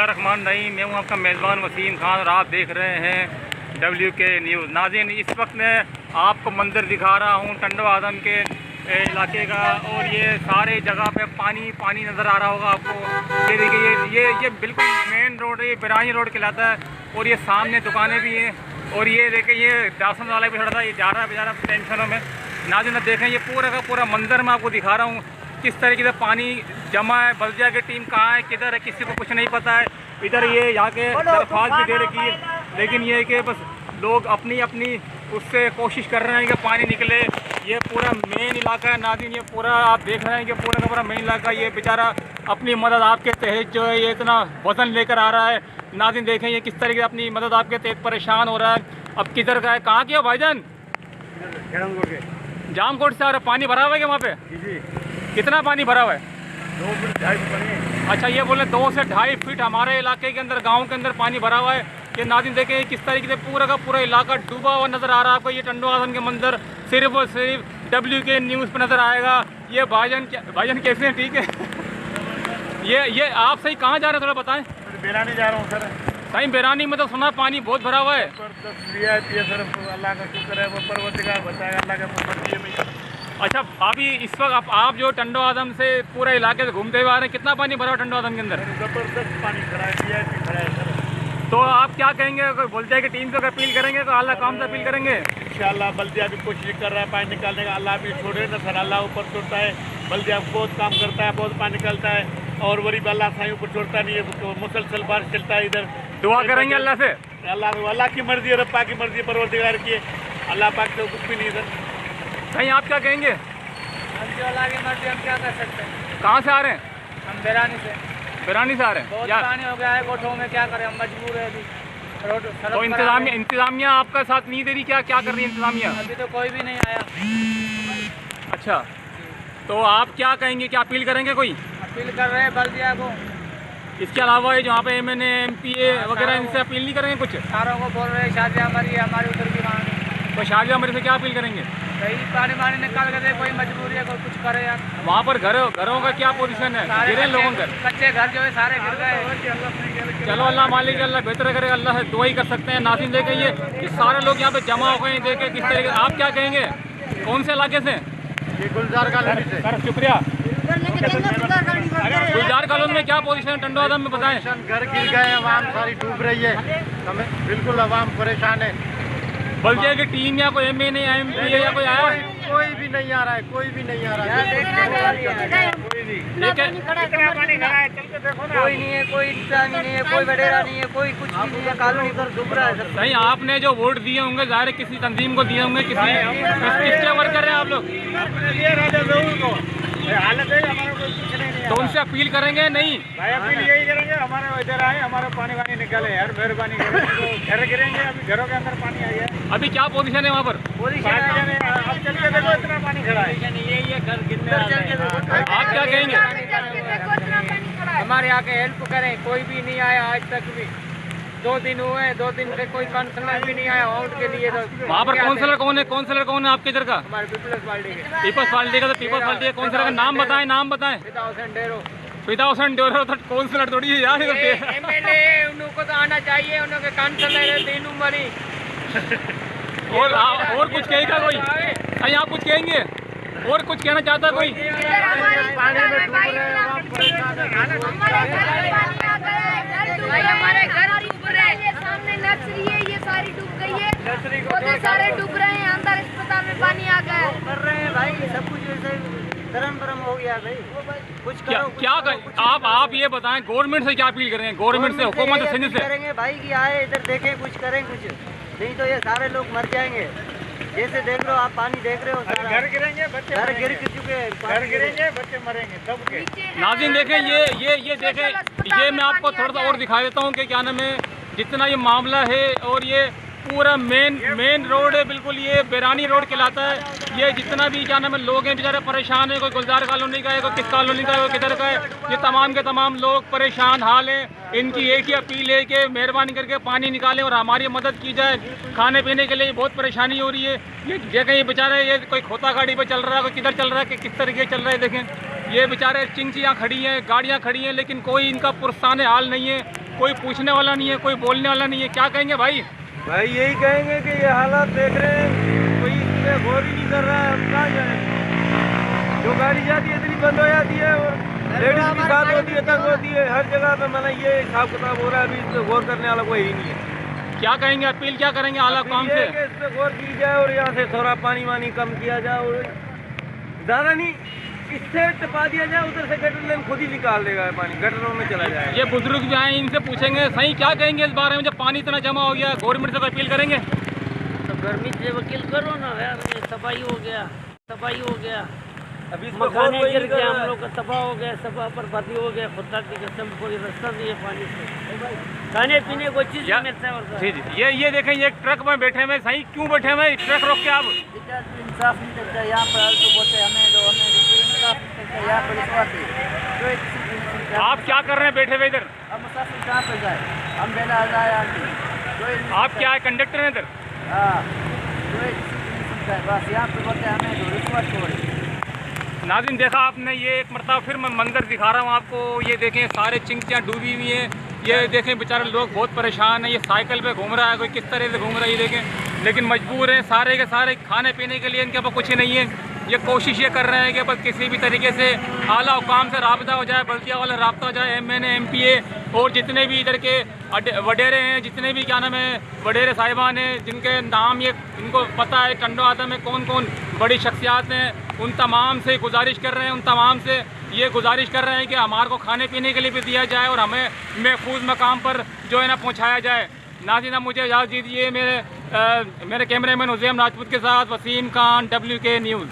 बिस्मिल्लाहिर्रहमानिर्रहीम। मैं हूँ आपका मेज़बान वसीम खान और आप देख रहे हैं WK न्यूज़। नाज़रीन, इस वक्त मैं आपको मंजर दिखा रहा हूँ टंडवा आदम के इलाके का, और ये सारे जगह पे पानी पानी नज़र आ रहा होगा आपको। ये देखिए, ये बिल्कुल मेन रोड है, ये बिरानी रोड कहलाता है, और ये सामने दुकानें भी हैं। और ये देखिए, ये राशन वाला भी खड़ा था, ये जा रहा है बेचारा टेंशनों में। नाज़रीन देखें, ये पूरा का पूरा मंजर मैं आपको दिखा रहा हूँ किस तरीके से पानी जमा है। बल्दिया की टीम कहाँ है, किधर है, किसी को कुछ नहीं पता है। इधर ये यहाँ के दरख्वास्त भी दे रखी है, लेकिन ये कि बस लोग अपनी अपनी उससे कोशिश कर रहे हैं कि पानी निकले। ये पूरा मेन इलाका है नाज़रीन, ये पूरा आप देख रहे हैं कि पूरा का पूरा मेन इलाका। ये बेचारा अपनी मदद आपके तहत जो है ये इतना वज़न लेकर आ रहा है। नाज़रीन देखें, ये किस तरीके से अपनी मदद आपके तहत परेशान हो रहा है। अब किधर का है, कहाँ की हो भाईजान? जामकोट से आ रहा है। पानी भरा हुआ है क्या वहाँ पे? जी। कितना पानी भरा हुआ है? 2 फीट 2.5 फीट। अच्छा, ये बोले 2 से 2.5 फीट हमारे इलाके के अंदर, गांव के अंदर पानी भरा हुआ है। ये नाज़रीन देखें किस तरीके से पूरा का पूरा इलाका डूबा हुआ नज़र आ रहा है आपको। ये टंडवा आदम के मंजर सिर्फ और सिर्फ WK न्यूज़ पर नज़र आएगा। ये भाईजान कैसे हैं? ठीक है। ये आप सही कहाँ जा रहे हैं, थोड़ा बताएं। बेरानी जा रहा हूँ सर। सही बेरानी में तो सुना पानी बहुत भरा हुआ है। सर अल्लाह का शुक्र है, वो परवरदिगार बताएगा, अल्लाह का मर्जी है भैया। अच्छा, अभी इस वक्त आप जो टंडवा आदम से पूरे इलाके से घूमते हुए आ रहे हैं, कितना पानी भरा हुआ टंडवा आदम के अंदर? ज़बरदस्त पानी खड़ा है, VIP खड़ा है सर। तो आप क्या कहेंगे, अगर बल्दिया की टीम से अपील करेंगे तो अल्लाह काम से अपील करेंगे? इंशाअल्लाह बल्दिया भी कोशिश कर रहा है पानी निकालने का। अल्लाह भी छोड़े ना सर, अल्लाह ऊपर छोड़ता है। बल्दिया बहुत काम करता है, बहुत पानी निकालता है, और वरीब अल्लाह साईं ऊपर छोड़ता नहीं है। मुसलसल बारिश चलता है इधर। दुआ करेंगे अल्लाह से। अल्लाह की मर्जी है, रब्बा की मर्जी, परवरदिगार की है। अल्लाह पाक से कुछ भी नहीं सर। कहीं आप क्या कहेंगे? अल्लाह की मर्जी, हम क्या कर सकते हैं। कहाँ से आ रहे हैं? हम बेरानी से आ रहे हैं। बहुत या पानी हो गया है कोठों में, क्या करें, हम मजबूर है अभी। रोड सड़क तो पर इंतजामिया आपका साथ नहीं दे रही? क्या क्या कर रही है इंतजामिया? अभी तो कोई भी नहीं आया। अच्छा, तो आप क्या कहेंगे, क्या अपील करेंगे? कोई अपील कर रहे हैं बल्दिया को। इसके अलावा ये जहाँ पे MNA MPA वगैरह, इनसे अपील नहीं करेंगे कुछ? सारों को बोल रहे हैं शादियाँ मरी है हमारी उधर की मांग। तो शादिया मरी से क्या अपील करेंगे? कहीं पानी वानी निकाल कर दे, कोई मजबूरी है, कोई कुछ करे यार। वहाँ पर घरों का क्या पोजीशन है? गिरे लोगों का? कच्चे घर जो है सारे गिर गए। चलो अल्लाह मालिक, अल्लाह बेहतर करेगा, अल्लाह से दुआ ही कर सकते हैं। नाज़रीन देखें, ये सारे लोग यहाँ पे जमा हो गए हैं। देखें किस तरीके। आप क्या कहेंगे, कौन से इलाके से? ये गुलजार कॉलोनी से। सर शुक्रिया। गुलजार कॉलोनी में क्या पोजीशन है टंडवा आदम में, बताएं। घर गिर गए, आवाम सारी डूब रही है, बिल्कुल आवाम परेशान है। बल्दिया की टीम या कोई MNA MPA या कोई आया? कोई भी नहीं आ रहा है, कोई भी नहीं आ रहा है। कोई नहीं है, कोई इंतजामी नहीं है, कोई वडेरा नहीं है, कोई कुछ भी नहीं है। कॉलोनी उधर डूब रहा है। नहीं, आपने जो वोट दिए होंगे जाहिर है किसी तंजीम को दिए होंगे, किसके वर्कर हैं आप लोग? हालत है हमारा, कोई कुछ नहीं तो उनसे अपील करेंगे? नहीं भाई, अपील यही करेंगे, हमारे इधर आए, हमारा पानी वानी निकाले यार, मेहरबानी करेंगे। घर गिरेंगे, अभी घरों के अंदर पानी आ गया। अभी क्या पोजीशन है वहाँ पर? अब चल के देखो, इतना पानी खड़ा है। ये घर गिरने आप क्या कहेंगे? हमारे यहाँ के हेल्प करें, कोई भी नहीं आया आज तक भी। 2 दिन हुए, 2 दिन से कोई काउंसलर भी नहीं आया वोट के लिए। तो वहाँ पर काउंसलर कौन है? काउंसलर कौन है आपके इधर का? हमारे पीपल्स पार्टी के। पीपल्स पार्टी का? तो पीपल्स पार्टी के काउंसलर का नाम बताएं, नाम बताएं। फिदा हुसैन डेरो। फिदा हुसैन डेरो तो काउंसलर थोड़ी है यार। MLA उनको तो आना चाहिए, उनके काउंसलर है तीन उम्र। और कुछ कहेगा कोई? कहीं आप कुछ कहेंगे? और कुछ कहना चाहता है कोई? हमारे घर डूब रहे हैं, ये सामने नर्सरी है, ये सारी डूब गई है, पौधे सारे डूब रहे हैं, अंदर अस्पताल में पानी आ गया है। कर रहे हैं भाई, सब कुछ ऐसे धर्म हो गया भाई। कुछ क्या आप ये बताएं, गवर्नमेंट से क्या अपील करेंगे? गवर्नमेंट से, हुकूमत सिंध से करेंगे भाई कि आए इधर देखें, कुछ करें कुछ, नहीं तो ये सारे लोग मर जाएंगे। जैसे देख लो आप, पानी देख रहे हो, घर गिरेंगे, बच्चे घर गिर चुके हैं, घर गिरेंगे, बच्चे मरेंगे सबके। नाज़रीन देखें, ये देखें, ये मैं आपको थोड़ा सा और दिखा देता हूँ कि क्या नाम है, जितना ये मामला है, और ये पूरा मेन रोड है बिल्कुल, ये बेरानी रोड कहलाता है। ये जितना भी क्या नाम है लोग हैं बेचारे परेशान है, कोई गुलजार कॉलोनी का है, कोई किस कॉलोनी का है, कोई किधर का है, ये तमाम के तमाम लोग परेशान हाल हैं। इनकी एक ही अपील है कि मेहरबानी करके पानी निकालें और हमारी मदद की जाए। खाने पीने के लिए बहुत परेशानी हो रही है। ये जगह ये बेचारे, ये कोई खोता गाड़ी पर चल रहा है, कोई किधर चल रहा है, कि किस तरीके चल रहा है। देखें ये बेचारे चिंचियाँ खड़ी हैं, गाड़ियाँ खड़ी हैं, लेकिन कोई इनका पुरस्तान हाल नहीं है। कोई पूछने वाला नहीं है, कोई बोलने वाला नहीं है। क्या कहेंगे भाई? भाई यही कहेंगे कि ये हालात देख रहे हैं, कोई इसमें गौर ही नहीं कर रहा है। हम कहाँ जाए? जो गाड़ी जाती है इतनी बंद हो जाती है और लेडीज भी साथ होती है, तंग होती है हर जगह पे। मतलब ये हिसाब किताब हो रहा है, अभी इस पर गौर करने वाला कोई ही नहीं है। क्या कहेंगे, अपील क्या करेंगे आला काम से? इस पे गौर की जाए और यहाँ से थोड़ा पानी वानी कम किया जाए और ज़्यादा नहीं, इससे टपा दिया जाए, उधर से गटर लाइन खुद ही निकाल देगा पानी, गटरों में चला जाएगा। ये बुजुर्ग जो हैं इनसे पूछेंगे सही क्या कहेंगे इस बारे में, जब पानी इतना जमा हो गया, गवर्नमेंट से कोई अपील करेंगे? तो गर्मी से वकील करो ना यार, ये तबाही हो गया, तबाही हो गया। अभी इस पर गौर मकाने कोई गिर नहीं गए, कर हम रहा है। लोग का तबाह हो गया, सब बर्बादी हो गया। खुदा की कसम, कोई रास्ता नहीं है पानी से, खाने पीने को चीज़ नहीं मिलता है। और जी जी, ये देखें, ये ट्रक में बैठे हुए, सही क्यों बैठे हुए? ट्रक रोक के आप इंसाफ नहीं करता यहाँ पर, तो बोलते हमें जो इंसाफ नहीं करता यहाँ पर। इस बात आप क्या कर रहे हैं बैठे हुए इधर? हम मुसाफिर कहाँ पर जाए, हम बेला जाए। आप क्या है, कंडक्टर हैं इधर? हाँ, बस यहाँ पे बोलते हमें जो रिश्वत छोड़े। नाज़रीन, देखा आपने, ये एक मरतबा फिर मैं मंजर दिखा रहा हूँ आपको। ये देखें, सारे चिंकियाँ डूबी हुई हैं। ये देखें, बेचारे लोग बहुत परेशान हैं। ये साइकिल पे घूम रहा है, कोई किस तरह से घूम रहा है ये देखें, लेकिन मजबूर हैं सारे के सारे। खाने पीने के लिए इनके पास कुछ नहीं है। ये कोशिश ये कर रहे हैं कि बस किसी भी तरीके से आला हुकाम से राब्ता हो जाए, बल्दिया वाला राब्ता हो जाए, MNA MPA और जितने भी इधर के वडेरे हैं, जितने भी क्या नाम है वडेरे साहिबान हैं, जिनके नाम ये इनको पता है टंडो आदम में कौन कौन बड़ी शख्सियात हैं, उन तमाम से गुजारिश कर रहे हैं, उन तमाम से ये गुजारिश कर रहे हैं कि हमारे को खाने पीने के लिए भी दिया जाए और हमें महफूज मकाम पर जो है ना पहुँचाया जाए। नाज़रीन, मुझे इजाज़त दीजिए। मेरे कैमरामैन हुसैन राजपूत के साथ वसीम खान, WK न्यूज़।